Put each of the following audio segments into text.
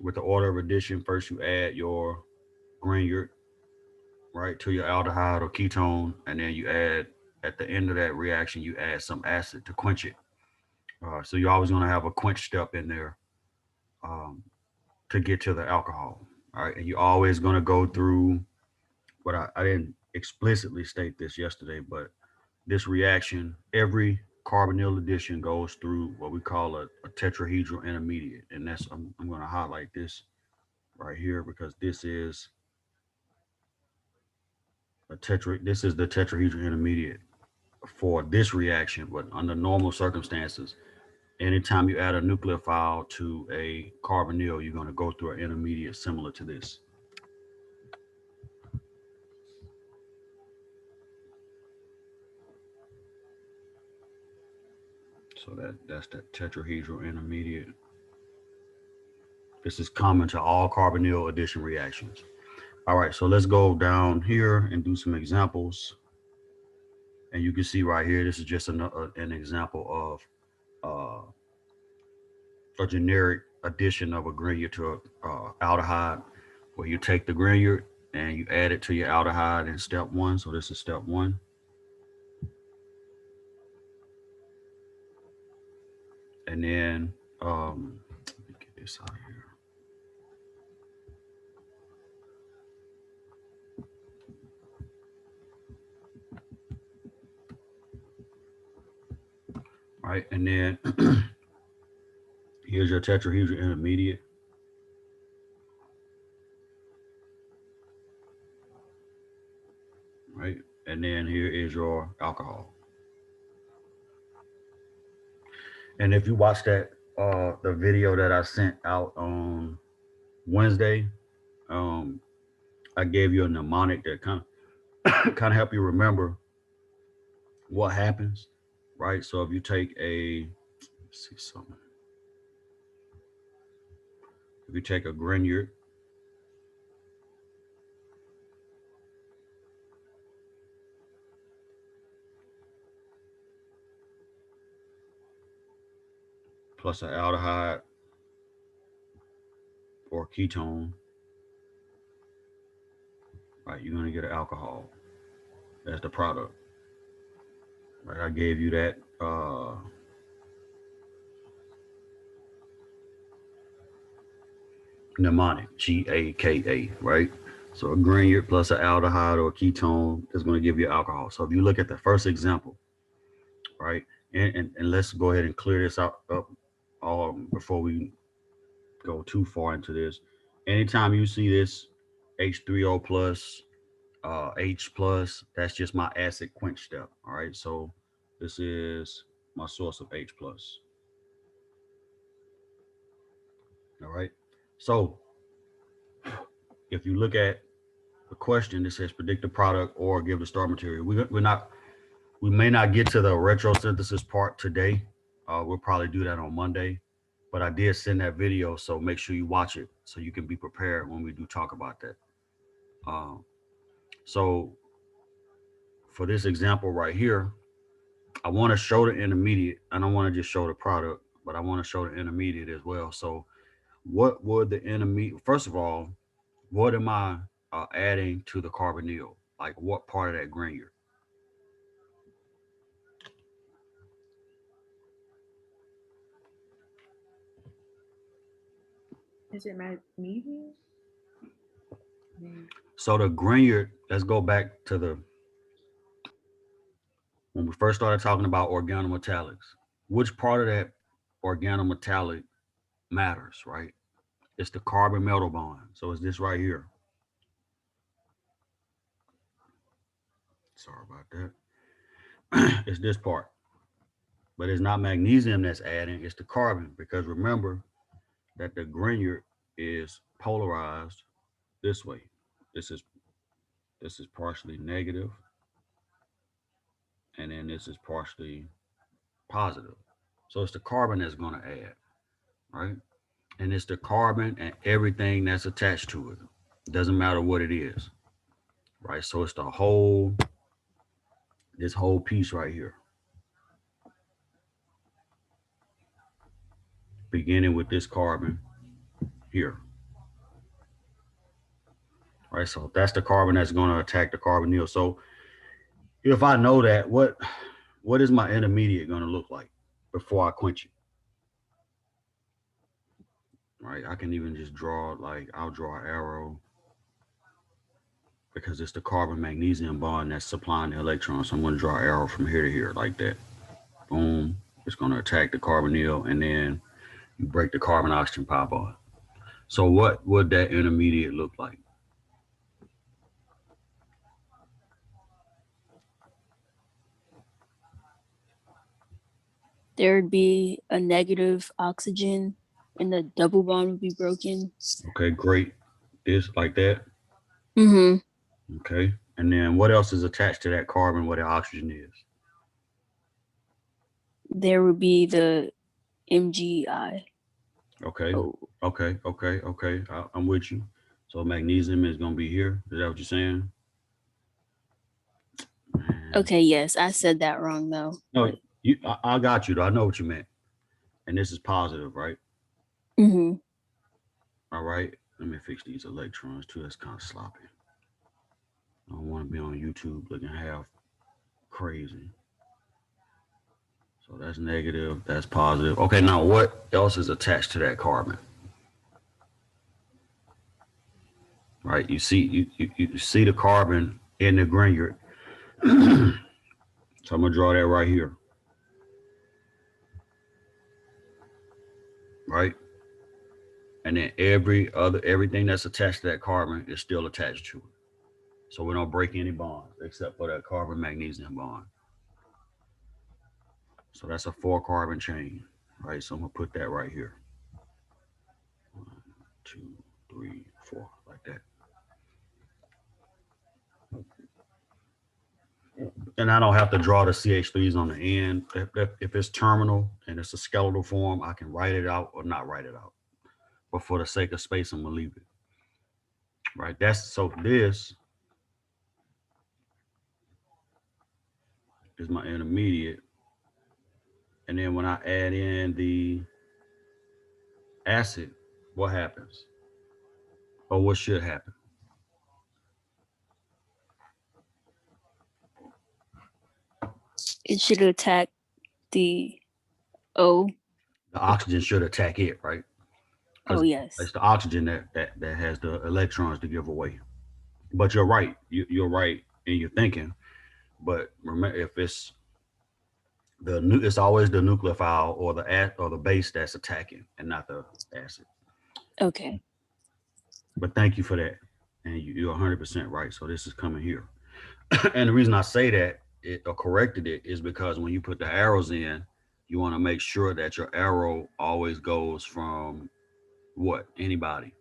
With the order of addition, first you add your granular, right, to your aldehyde or ketone, and then you add at the end of that reaction, you add some acid to quench it. So you're always going to have a quench step in there um, to get to the alcohol. All right, and you're always going to go through what I didn't explicitly state this yesterday, but this reaction, every carbonyl addition goes through what we call a tetrahedral intermediate, and that's I'm going to highlight this right here because this is a tetra. This is the tetrahedral intermediate for this reaction, but under normal circumstances, anytime you add a nucleophile to a carbonyl, you're going to go through an intermediate similar to this. So that's that tetrahedral intermediate. This is common to all carbonyl addition reactions. All right, so let's go down here and do some examples. And you can see right here, this is just an example of a generic addition of a granular to a aldehyde, where you take the granular and you add it to your aldehyde in step one. So this is step one. And then, let me get this out of here. Right, and then here's your tetrahedral intermediate. Right, and then here is your alcohol. And if you watch that the video that I sent out on Wednesday, um, I gave you a mnemonic that kind of help you remember what happens, right? So if you take a, let's see something, if you take a granular plus an aldehyde or ketone, right, you're gonna get an alcohol as the product. Right, I gave you that mnemonic, GAKA, right? So a granular plus an aldehyde or a ketone is going to give you alcohol. So if you look at the first example, right, and let's go ahead and clear this out up before we go too far into this. Anytime you see this H3O plus, H plus, that's just my acid quench step. All right, so this is my source of H plus. All right, so if you look at the question that says predict the product or give the start material, we may not get to the retrosynthesis part today. We'll probably do that on Monday. But I did send that video, so make sure you watch it so you can be prepared when we do talk about that. Um, so for this example right here, I want to show the intermediate. I don't want to just show the product, but I want to show the intermediate as well. So what would the intermediate? First of all, what am I adding to the carbonyl? Like what part of that granular? Is it magnesium? Mm. So the granular. Let's go back to the when we first started talking about organometallics. Which part of that organometallic matters, right? It's the carbon metal bond. So it's this right here. Sorry about that. It's this part. But it's not magnesium that's adding, it's the carbon. Because remember that the granular is polarized this way. This is this is partially negative, and then this is partially positive. So it's the carbon that's gonna add, right? And it's the carbon and everything that's attached to it. Doesn't matter what it is, right? So it's the whole, this whole piece right here, beginning with this carbon here. right? So that's the carbon that's going to attack the carbonyl. So if I know that, what is my intermediate going to look like before I quench it? Right? I can even just draw, like, I'll draw an arrow because it's the carbon magnesium bond that's supplying the electrons. So I'm going to draw an arrow from here to here like that. Boom. It's going to attack the carbonyl, and then you break the carbon oxygen pi bond. So what would that intermediate look like? There would be a negative oxygen and the double bond would be broken. Okay, great. This like that. Mm-hmm. Okay. And then what else is attached to that carbon where the oxygen is? There would be the MgI. Okay. Oh, Okay. I'm with you. So magnesium is going to be here. Is that what you're saying? Man. okay, yes, I said that wrong though. No, I got you though. I know what you meant. And this is positive, right? Mm-hmm. All right. Let me fix these electrons too. That's kind of sloppy. I don't want to be on YouTube looking half crazy. So that's negative. That's positive. Okay, now what else is attached to that carbon? Right. You see, you see the carbon in the granular. So I'm gonna draw that right here. Right. And then everything that's attached to that carbon is still attached to it. So we don't break any bonds except for that carbon magnesium bond. So that's a 4-carbon chain, right? So I'm gonna put that right here. 1, 2, 3, 4, like that. And I don't have to draw the CH3s on the end. If it's terminal and it's a skeletal form, I can write it out or not write it out. But for the sake of space, I'm gonna leave it. Right. So this is my intermediate. And then when I add in the acid, what happens? Or what should happen? It should attack the O. The oxygen should attack it, right? Oh, Because yes. it's the oxygen that has the electrons to give away. But you're right. You're right in your thinking. But remember, if it's it's always the nucleophile or the base that's attacking, and not the acid. Okay. But thank you for that, and you're 100% right. So this is coming here, and the reason I say that or corrected it is because when you put the arrows in, you want to make sure that your arrow always goes from what anybody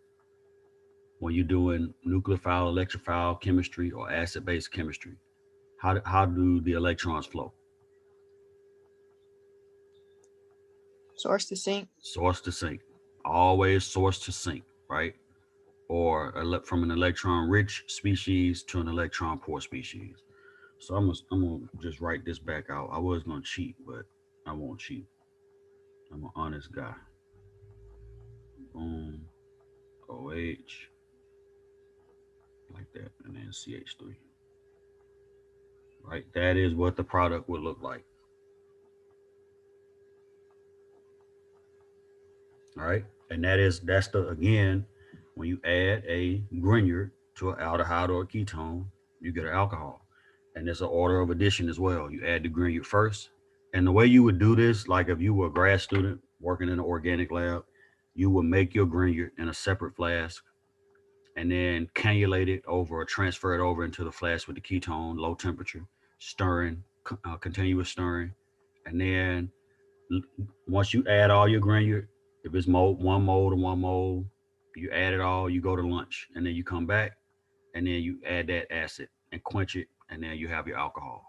when you're doing nucleophile, electrophile chemistry or acid-base chemistry. How do the electrons flow? Source to sink. Source to sink. Always source to sink, right? Or from an electron-rich species to an electron-poor species. So I'm gonna just write this back out. I was gonna cheat, but I won't cheat. I'm an honest guy. Boom. OH. Like that. And then CH3. Right? That is what the product would look like. All right. And that's the again, when you add a Grignard to an aldehyde or a ketone, you get an alcohol. And there's an order of addition as well. You add the Grignard first. And the way you would do this, like if you were a grad student working in an organic lab, you would make your Grignard in a separate flask and then cannulate it over or transfer it over into the flask with the ketone, low temperature, stirring, continuous stirring. And then once you add all your Grignard, if it's one mole to one mole, you add it all, you go to lunch, and then you come back, and then you add that acid and quench it, and then you have your alcohol.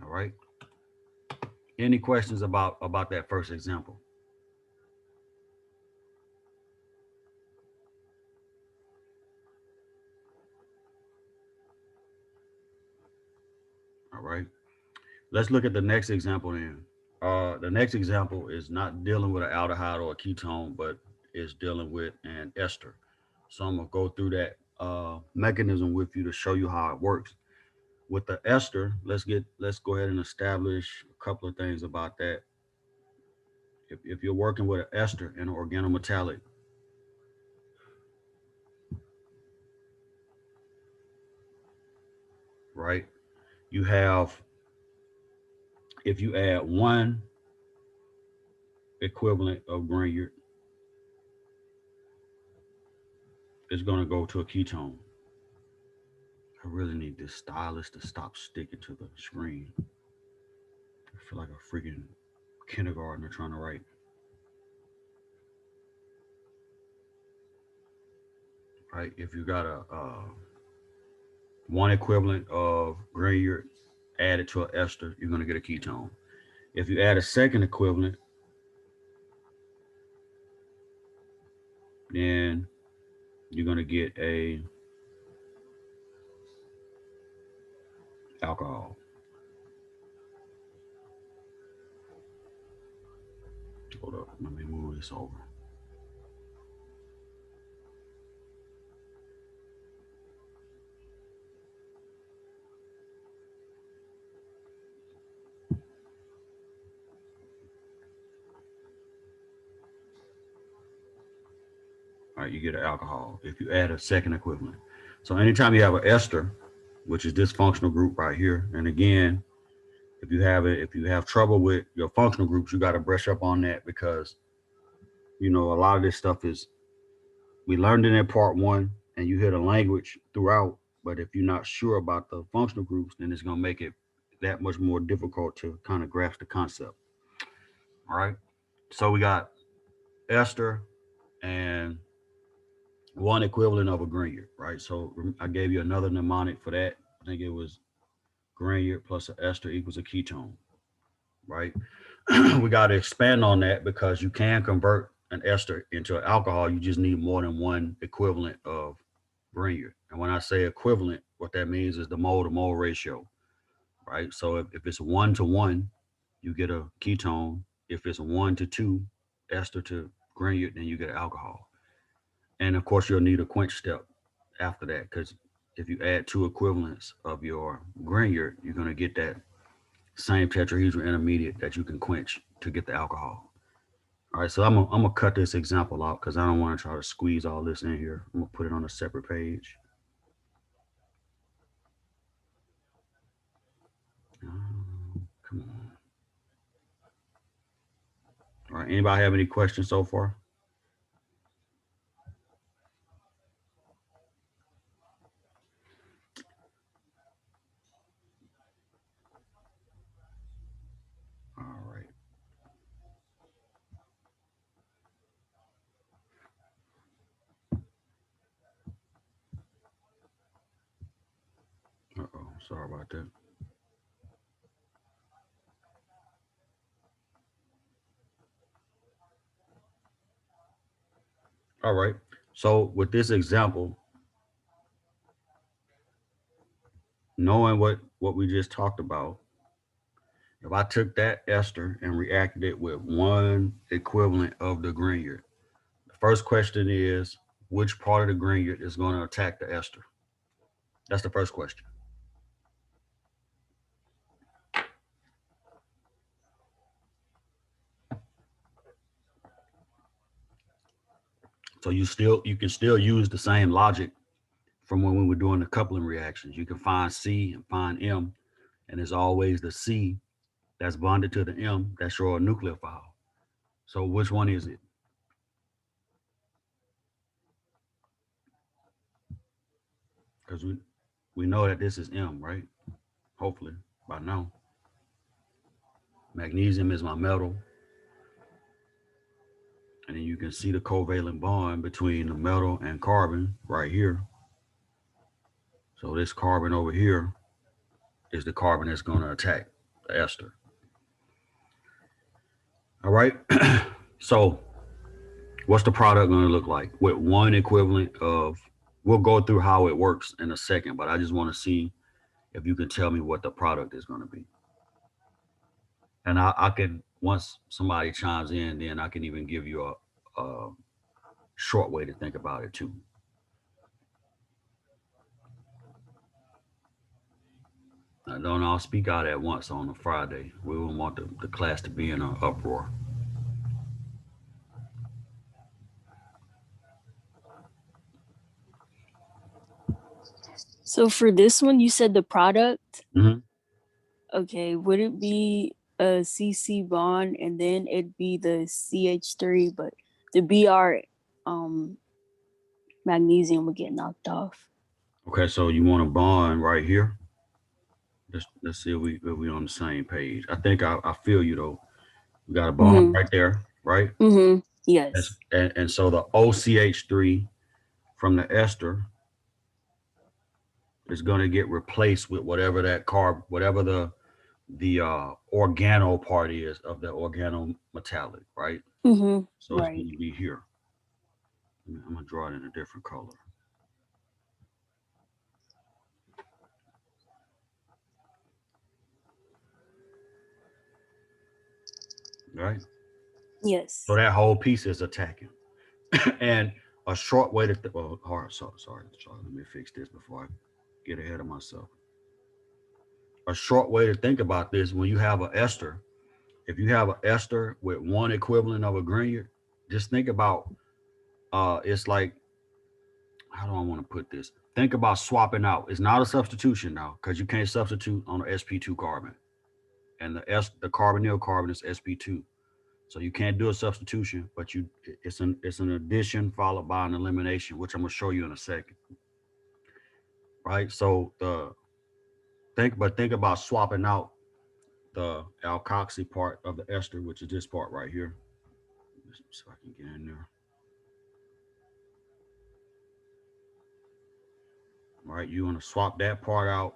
All right. Any questions about that first example? All right. Let's look at the next example then. The next example is not dealing with an aldehyde or a ketone, but is dealing with an ester. So I'm gonna go through that mechanism with you to show you how it works. With the ester, let's go ahead and establish a couple of things about that. If you're working with an ester and an organometallic, right? You have, if you add one equivalent of Grignard, it's going to go to a ketone. I really need this stylus to stop sticking to the screen. I feel like a freaking kindergartner trying to write. Right? If you got a one equivalent of Grignard added to an ester, you're going to get a ketone. If you add a second equivalent, then you're going to get a alcohol. Hold up, let me move this over. All right, you get an alcohol if you add a second equivalent. So anytime you have an ester, which is this functional group right here, and again, if you have trouble with your functional groups, you got to brush up on that because a lot of this stuff is we learned it in part one, and you hear the language throughout. But if you're not sure about the functional groups, then it's gonna make it that much more difficult to kind of grasp the concept. All right. So we got ester and one equivalent of a Grignard, right? So I gave you another mnemonic for that. I think it was Grignard plus an ester equals a ketone, right? We got to expand on that because you can convert an ester into an alcohol. You just need more than one equivalent of Grignard. And when I say equivalent, what that means is the mole to mole ratio, right? So if it's 1 to 1, you get a ketone. If it's 1 to 2, ester to Grignard, then you get alcohol. And of course, you'll need a quench step after that because if you add two equivalents of your Grignard, you're going to get that same tetrahedral intermediate that you can quench to get the alcohol. All right, so I'm gonna cut this example out because I don't want to try to squeeze all this in here. I'm gonna put it on a separate page. Come on. All right, anybody have any questions so far? All right. Uh-oh, sorry about that. All right. So with this example, knowing what we just talked about, if I took that ester and reacted it with one equivalent of the Grignard, the first question is which part of the Grignard is going to attack the ester? That's the first question. So you can still use the same logic from when we were doing the coupling reactions. You can find C and find M, and it's always the C that's bonded to the M that's your nucleophile. So which one is it? Because we know that this is M, right? Hopefully by now. Magnesium is my metal. And then you can see the covalent bond between the metal and carbon right here. So this carbon over here is the carbon that's going to attack the ester. All right. So what's the product going to look like with one equivalent of, we'll go through how it works in a second, but I just want to see if you can tell me what the product is going to be. And I can once somebody chimes in, then I can even give you a short way to think about it too. I don't all speak out at once on a Friday. We wouldn't want the class to be in an uproar. So for this one, you said the product. Mm-hmm. Okay, would it be a CC bond and then it'd be the CH3, but the Br magnesium would get knocked off? Okay, so you want a bond right here? Let's see if we on the same page. I think I feel you though. We got a bond Mm-hmm. right there, right? Mm-hmm. Yes. And so the OCH3 from the ester is going to get replaced with whatever that whatever the organo part is of the organometallic, right? Mm-hmm. So it's Right. going to be here. I'm gonna draw it in a different color. Right. So Yes. that whole piece is attacking. And a short way to sorry. Let me fix this before I get ahead of myself. A short way to think about this: when you have an ester, if you have an ester with one equivalent of a Grignard, just think about it's like, how do I want to put this? Think about swapping out. It's not a substitution now because you can't substitute on an sp2 carbon, and the carbonyl carbon is sp2. So you can't do a substitution, but it's an addition followed by an elimination, which I'm gonna show you in a second. Right. So think about swapping out the alkoxy part of the ester, which is this part right here. So I can get in there. Right. You want to swap that part out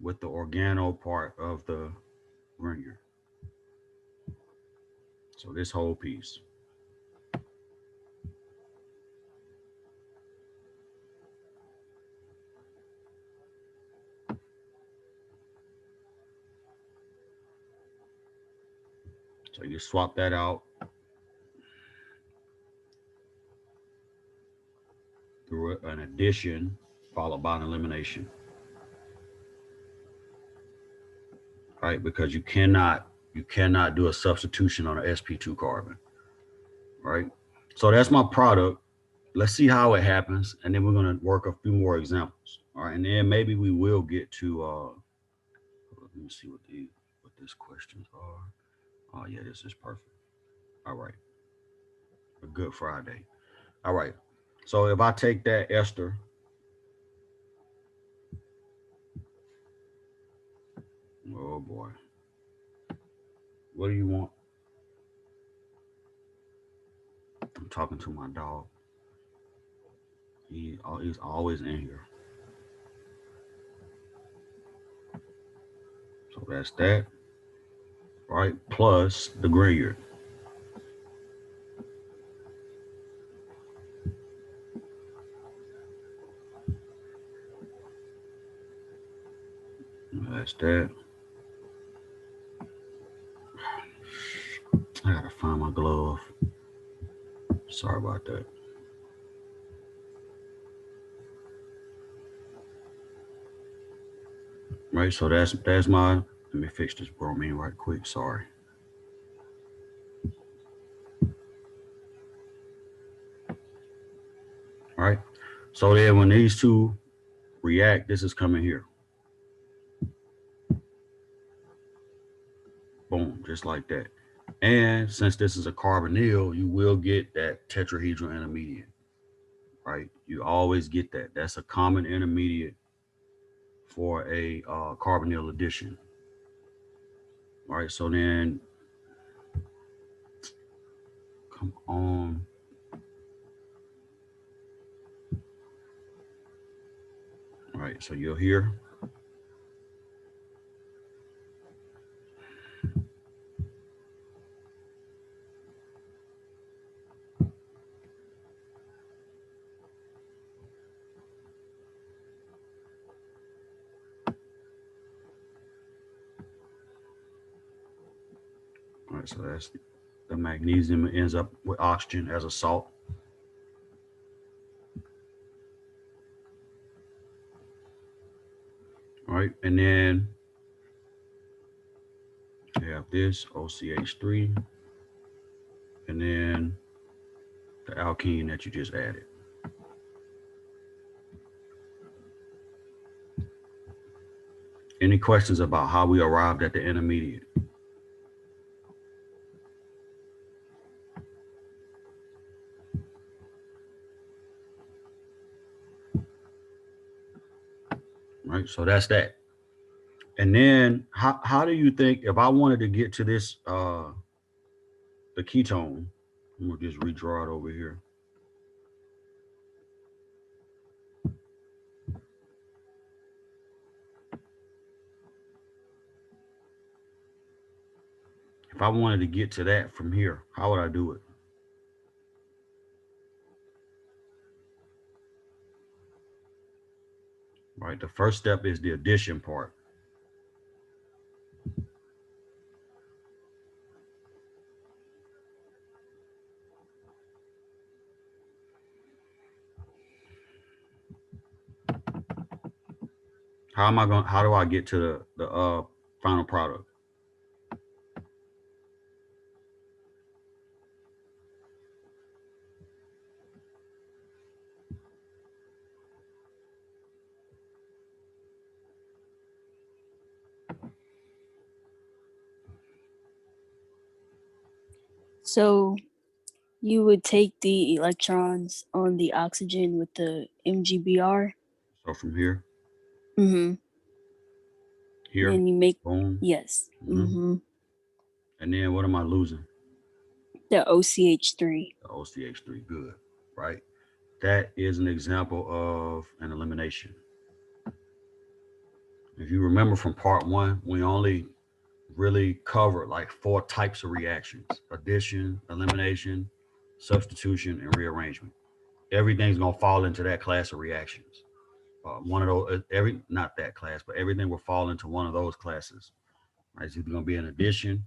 with the organo part of the Grignard. So this whole piece. So you swap that out through an addition followed by an elimination. Right? Because you cannot do a substitution on an sp2 carbon. Right? So that's my product. Let's see how it happens, and then we're gonna work a few more examples. All right, and then maybe we will get to let me see what these questions are. Oh yeah, this is perfect. All right. A good Friday. All right. So if I take that ester, oh boy. What do you want? I'm talking to my dog. He's always in here. So that's that, right? Plus the Grignard. That's that. I gotta find my glove. Sorry about that. Right, so that's my. Let me fix this bromine right quick. Sorry. All right. So then when these two react, this is coming here. Boom, just like that. And since this is a carbonyl, you will get that tetrahedral intermediate, right? You always get that. That's a common intermediate for a carbonyl addition. All right, so then, come on. All right, so you're here. All right, so that's the magnesium ends up with oxygen as a salt. All right, and then you have this OCH3, and then the alkene that you just added. Any questions about how we arrived at the intermediate? Right, so that's that. And then how do you think, if I wanted to get to this the ketone, I'm gonna just redraw it over here. If I wanted to get to that from here, how would I do it? Right, the first step is the addition part. How do I get to the final product? So you would take the electrons on the oxygen with the MGBR. So from here, Mm-hmm. here, And you make, boom. yes. Mhm. Mm-hmm. And then what am I losing? The OCH3. The OCH3, good, right? That is an example of an elimination. If you remember from part one, we only really covered like 4 types of reactions: addition, elimination, substitution, and rearrangement. Everything's gonna fall into that class of reactions. One of those, not that class, but everything will fall into one of those classes. Right? It's either gonna be an addition,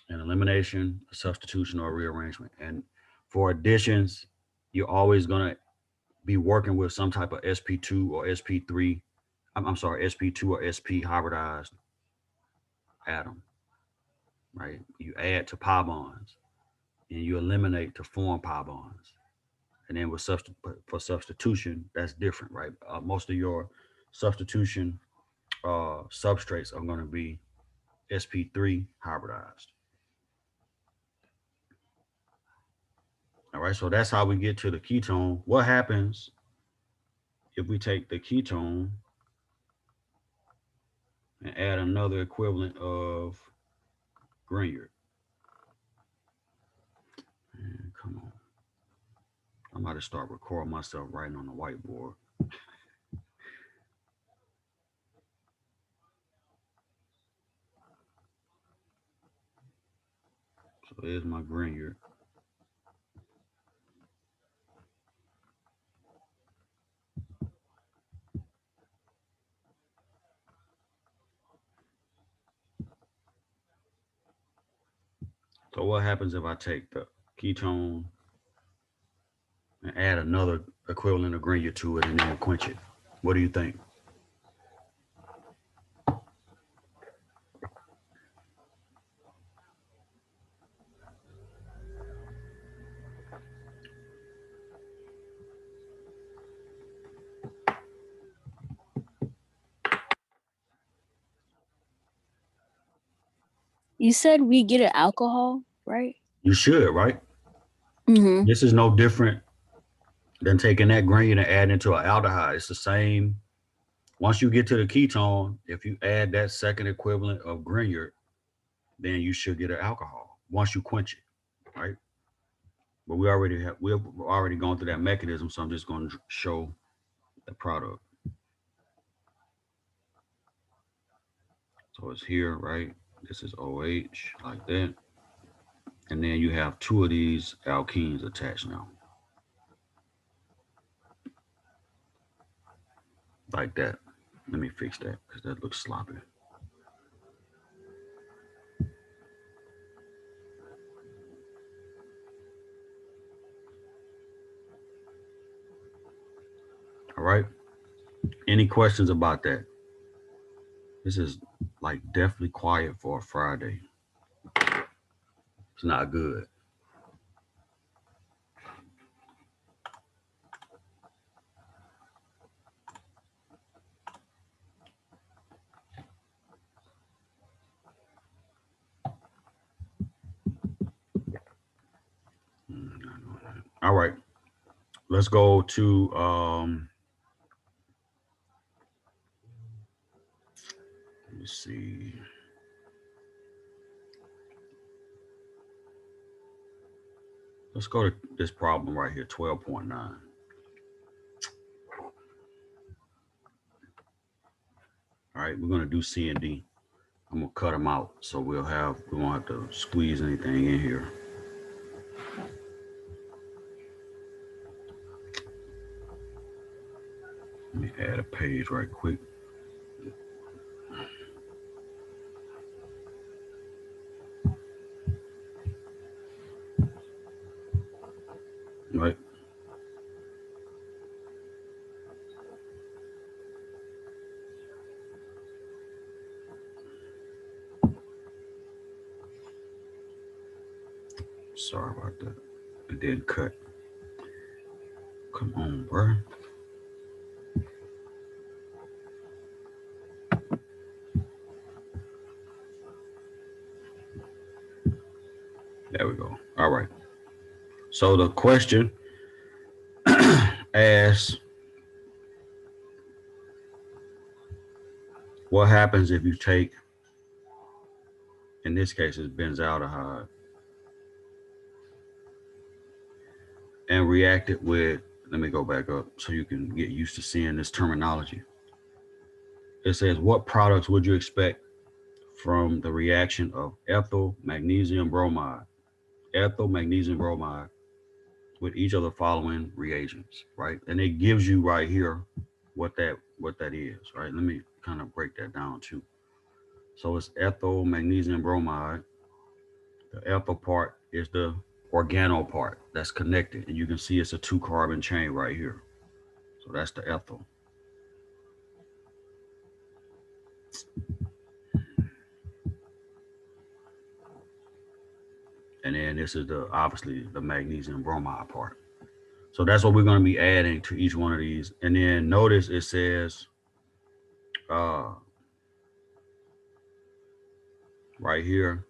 an elimination, a substitution, or a rearrangement. And for additions, you're always gonna be working with some type of sp2 or sp3. I'm sorry, sp2 or sp hybridized atom. Right? You add to pi bonds and you eliminate to form pi bonds. And then for substitution, that's different, right? Most of your substitution substrates are going to be sp3 hybridized. All right, so that's how we get to the ketone. What happens if we take the ketone and add another equivalent of Grignard? Man, come on. I'm about to start recording myself writing on the whiteboard. So there's my Grignard. So what happens if I take the ketone and add another equivalent of Grignard to it and then quench it? What do you think? You said we get an alcohol, right? You should, right? Mm-hmm. This is no different than taking that Grignard and adding it to an aldehyde. It's the same. Once you get to the ketone, if you add that second equivalent of Grignard, then you should get an alcohol once you quench it, right? But we've already gone through that mechanism, so I'm just going to show the product. So it's here, right? This is OH like that. And then you have 2 of these alkenes attached now. Like that. Let me fix that because that looks sloppy. All right. Any questions about that? This is like definitely quiet for a Friday. It's not good. All right. Let's go to let me see. Let's go to this problem right here, 12.9. All right, we're gonna do C and D. I'm gonna cut them out so we won't have to squeeze anything in here. Let me add a page right quick. Right. Sorry about that. It didn't cut. Come on, bro. There we go. All right. So the question asks, what happens if you take, in this case, it's benzaldehyde, and react it with, let me go back up so you can get used to seeing this terminology. It says, what products would you expect from the reaction of ethyl magnesium bromide with each of the following reagents, right? And it gives you right here what that is, right? Let me kind of break that down too. So it's ethyl magnesium bromide. The ethyl part is the organo part that's connected, and you can see it's a 2-carbon chain right here. So that's the ethyl. And then this is obviously the magnesium bromide part. So that's what we're going to be adding to each one of these. And then notice it says right here,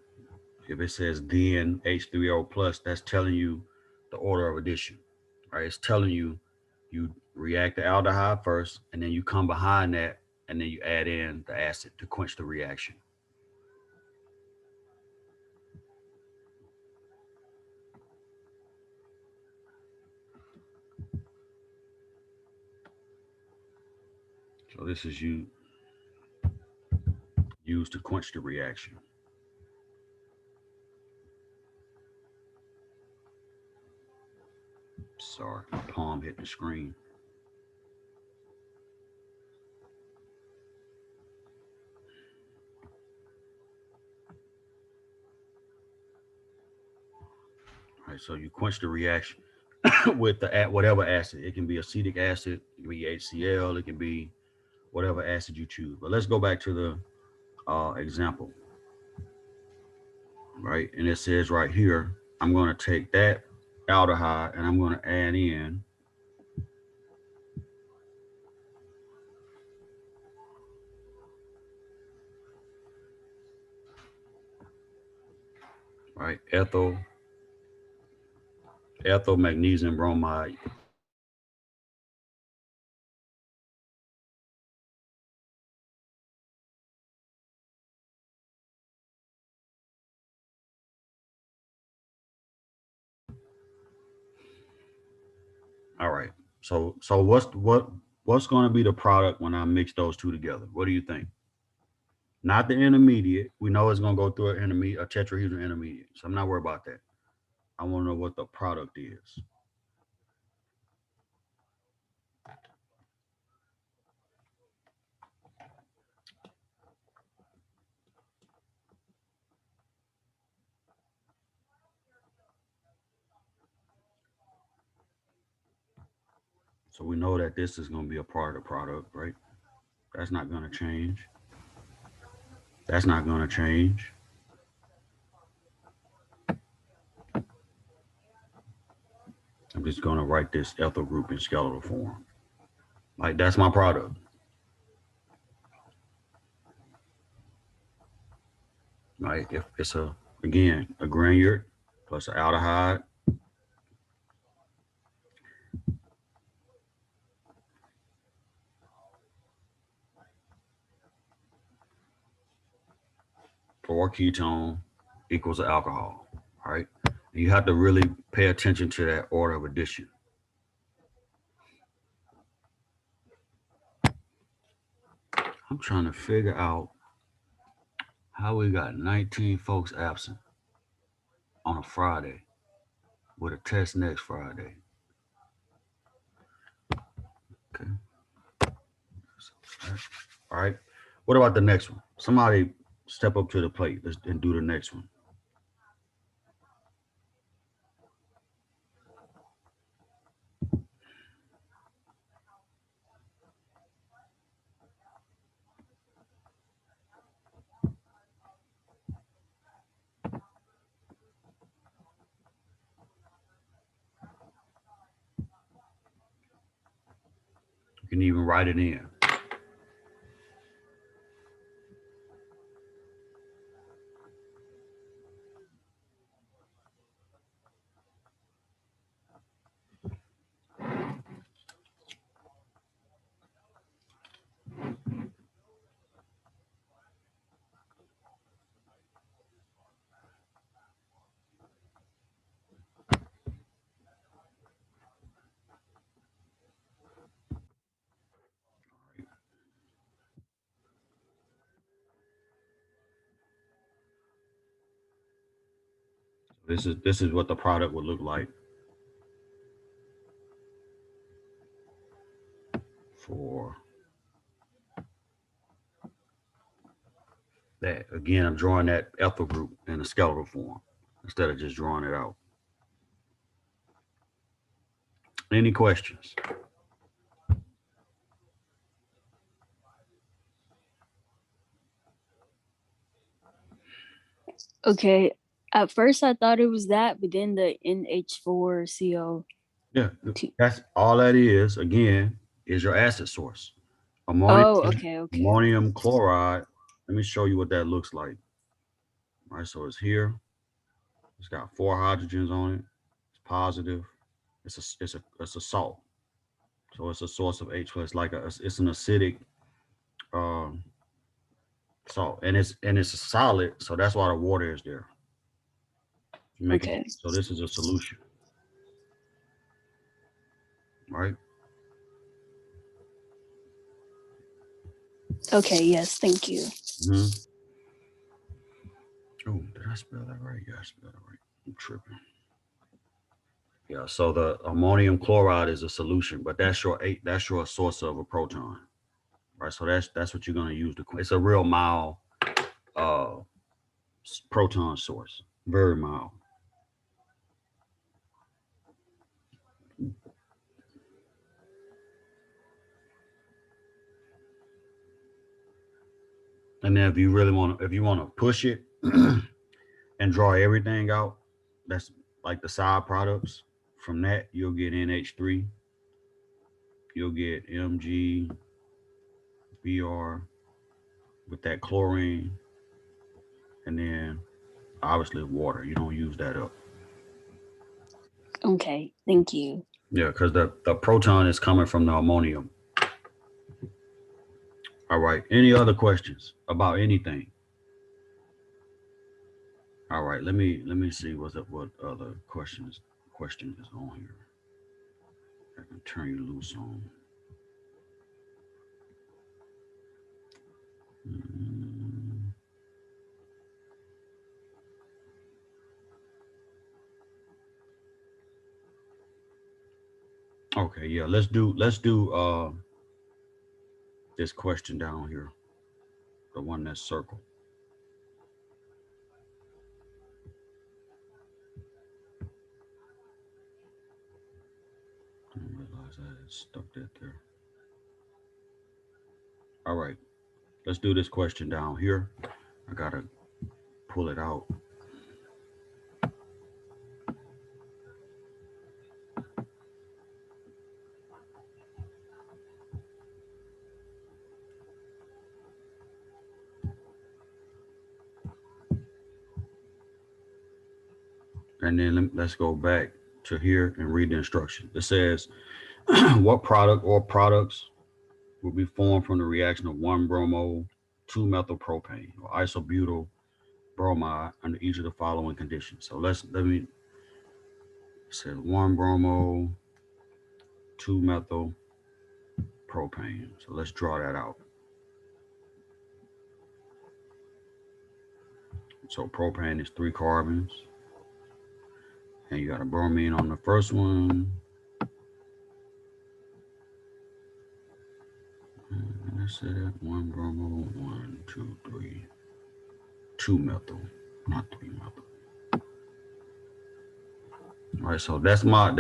if it says then H3O plus, that's telling you the order of addition, right? It's telling you react the aldehyde first, and then you come behind that, and then you add in the acid to quench the reaction. So this is used to quench the reaction. Sorry, my palm hit the screen. All right, so you quench the reaction with whatever acid. It can be acetic acid, it can be HCl, it can be whatever acid you choose. But let's go back to the example, right? And it says right here, I'm going to take that aldehyde and I'm going to add in right ethyl magnesium bromide. All right. So what's going to be the product when I mix those two together? What do you think? Not the intermediate. We know it's going to go through a tetrahedral intermediate. So I'm not worried about that. I want to know what the product is. So we know that this is going to be a part of the product, right? That's not going to change. That's not going to change. I'm just going to write this ethyl group in skeletal form. Like that's my product. Right? If it's again, a granular plus an aldehyde, or ketone equals an alcohol, right? And you have to really pay attention to that order of addition. I'm trying to figure out how we got 19 folks absent on a Friday with a test next Friday. Okay. All right. What about the next one? Somebody step up to the plate and do the next one. You can even write it in. This is what the product would look like for that. Again, I'm drawing that ethyl group in a skeletal form instead of just drawing it out. Any questions? Okay. At first I thought it was that, but then the NH4CO2. Yeah, that's all that is. Again, is your acid source. Oh, okay. Ammonium chloride. Let me show you what that looks like. All right, so it's here. It's got 4 hydrogens on it. It's positive. It's a salt. So it's a source of H plus. It's an acidic um, salt, and it's a solid. So that's why the water is there. Okay. So this is a solution, right? Okay, yes, thank you. Mm-hmm. Oh, did I spell that right? Yeah, I spelled it right. I'm tripping. Yeah, so the ammonium chloride is a solution, but that's your source of a proton, right? So that's what you're going to use it's a real mild uh proton source, very mild. And then if you want to push it and draw everything out, that's like the side products. From that, you'll get NH3, you'll get MgBr with that chlorine, and then obviously water. You don't use that up. Okay, thank you. Yeah, because the proton is coming from the ammonium. All right. Any other questions about anything? All right. Let me see what other question is on here. I can turn you loose on. Mm, okay. Yeah. Let's do this question down here, the one that's circled. realize I stuck that there. All right, let's do this question down here. I gotta pull it out. And then let's go back to here and read the instruction. It says, what product or products will be formed from the reaction of 1-bromo, 2-methylpropane, or isobutyl bromide under each of the following conditions. So let me, it says 1-bromo, 2-methylpropane. So let's draw that out. So propane is 3 carbons. And you got a bromine on the first one. And I said that 1-bromo, 1, 2, 3, 2-methyl, not 3-methyl. All right, so that's my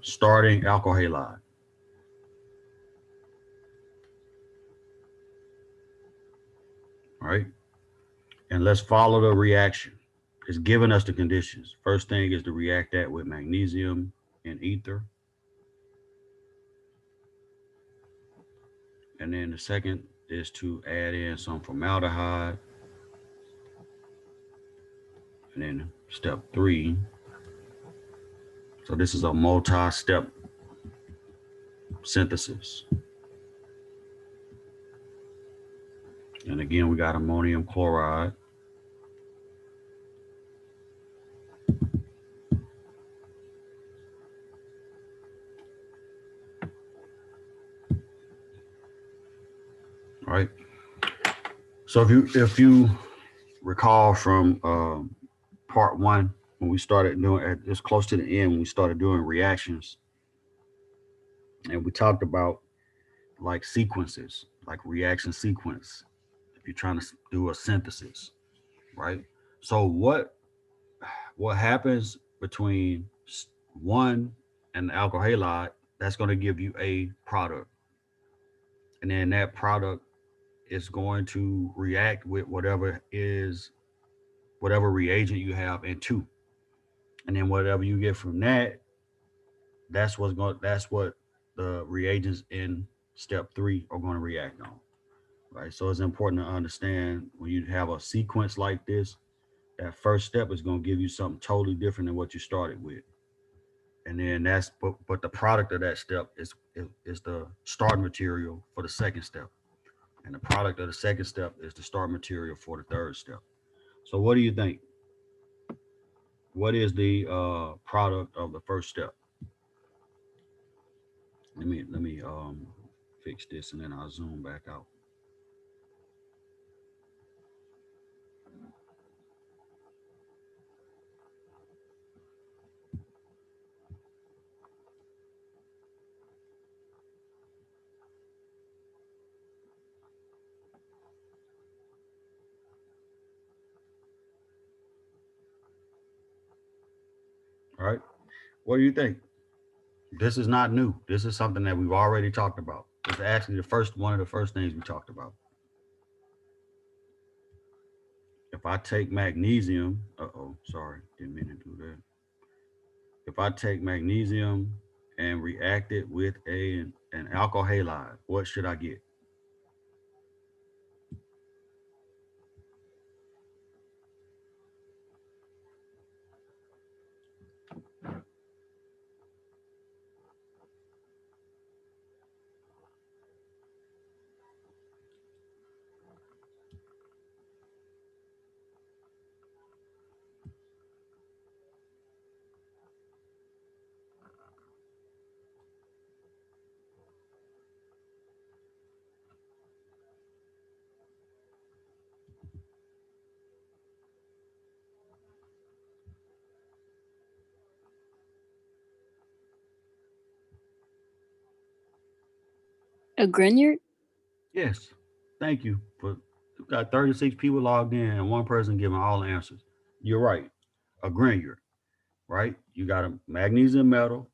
starting alkyl halide. All right, and let's follow the reaction. It's giving us the conditions. First thing is to react that with magnesium and ether. And then the second is to add in some formaldehyde. And then step 3. So this is a multi-step synthesis. And again, we got ammonium chloride. All right. So if you recall from part 1, when we started doing, it's close to the end when we started doing reactions, and we talked about like sequences, like reaction sequence, if you're trying to do a synthesis, right? So what happens between 1 and the alkyl halide, that's going to give you a product, and then that product is going to react with whatever reagent you have in 2, and then whatever you get from that, that's what the reagents in step 3 are going to react on, right? So it's important to understand when you have a sequence like this, that first step is going to give you something totally different than what you started with, and then but the product of that step is the start material for the second step, and the product of the second step is the start material for the third step. So what do you think? What is the product of the first step? Let me fix this and then I'll zoom back out. All right. What do you think? This is not new. This is something that we've already talked about. It's actually one of the first things we talked about. If I take magnesium, sorry, didn't mean to do that. If I take magnesium and react it with an alkyl halide, what should I get? A Grignard? Yes. Thank you. We've got 36 people logged in and one person giving all the answers. You're right. A Grignard, right? You got a magnesium metal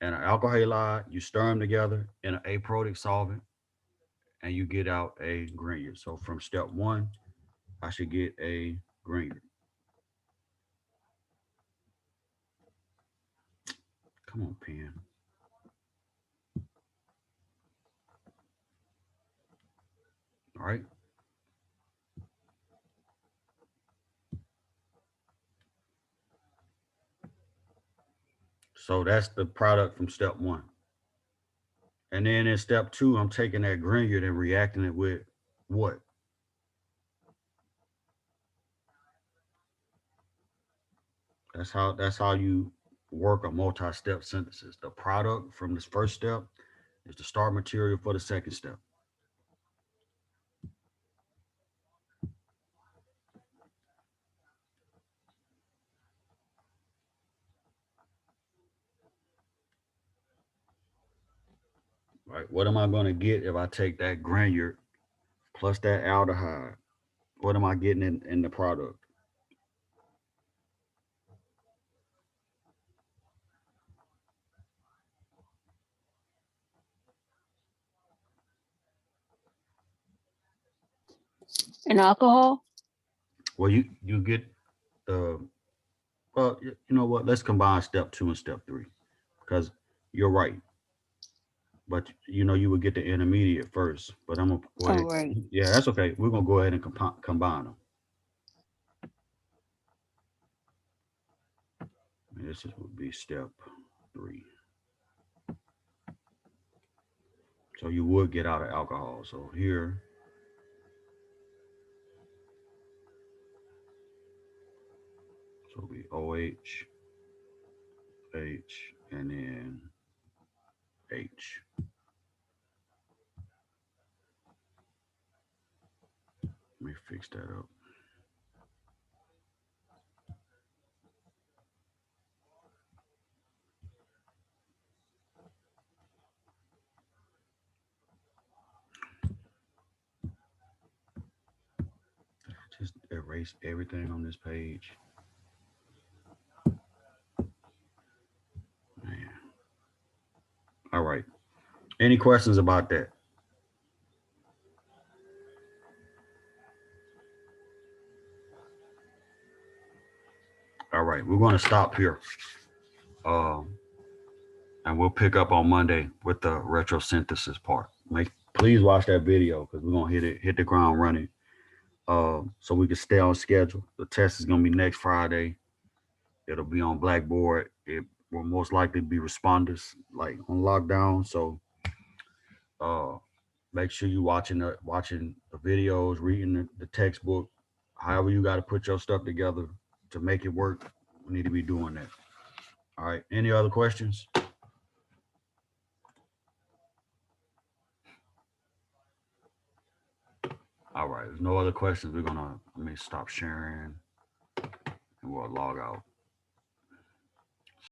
and an alkyl halide. You stir them together in an aprotic solvent, and you get out a granular. So from step 1, I should get a granular. Come on, pen. All right. So that's the product from step 1. And then in step 2, I'm taking that granular and reacting it with what? That's how you work a multi-step synthesis. The product from this first step is the start material for the second step. Right? What am I going to get if I take that granular plus that aldehyde? What am I getting in the product? An alcohol? Well, you get the well, you know what? Let's combine step 2 and step 3 because you're right. But you would get the intermediate first. But I'm gonna go Oh, ahead. right. Yeah, that's okay. We're gonna go ahead and combine them. And would be step 3. So you would get out of alcohol. So here, so it'll be OH, H, and then H. Let me fix that up. Just erase everything on this page. Man. All right. Any questions about that? All right. We're going to stop here. And we'll pick up on Monday with the retrosynthesis part. Please watch that video because we're going to hit the ground running. So we can stay on schedule. The test is going to be next Friday. It'll be on Blackboard. It will most likely be responders like on lockdown. So make sure you're watching the videos, reading the textbook. However you got to put your stuff together to make it work. We need to be doing that. All right. Any other questions? All right. There's no other questions. Let me stop sharing and we'll log out.